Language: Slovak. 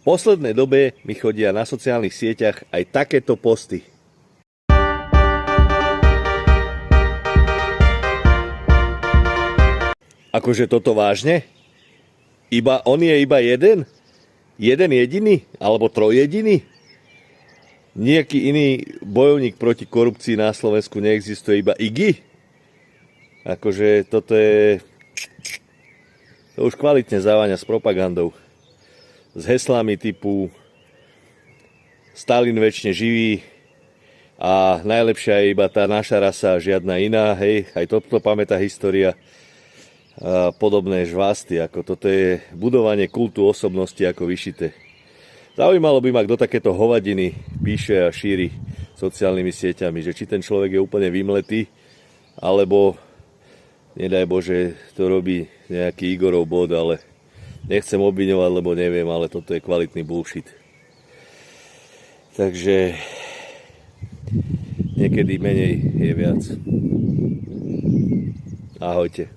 poslednej dobe mi chodia na sociálnych sieťach aj takéto posty. Akože toto vážne? On je iba jeden? Jeden jediný? Alebo trojjediný? Nejaký iný bojovník proti korupcii na Slovensku neexistuje, iba Iggy? Akože toto je... To už kvalitne závaňa s propagandou. S heslami typu Stalin večne živý a najlepšia je iba tá naša rasa, žiadna iná. Hej, aj toto pamätá história. A podobné žvásty, ako toto je budovanie kultu osobnosti ako vyšité. Zaujímalo by ma, kto takéto hovadiny píše a šíri sociálnymi sieťami, že či ten človek je úplne vymletý, alebo nedaj Bože, to robí nejaký Igorov bod, ale nechcem obviňovať, lebo neviem, ale toto je kvalitný bullshit. Takže niekedy menej je viac. Ahojte.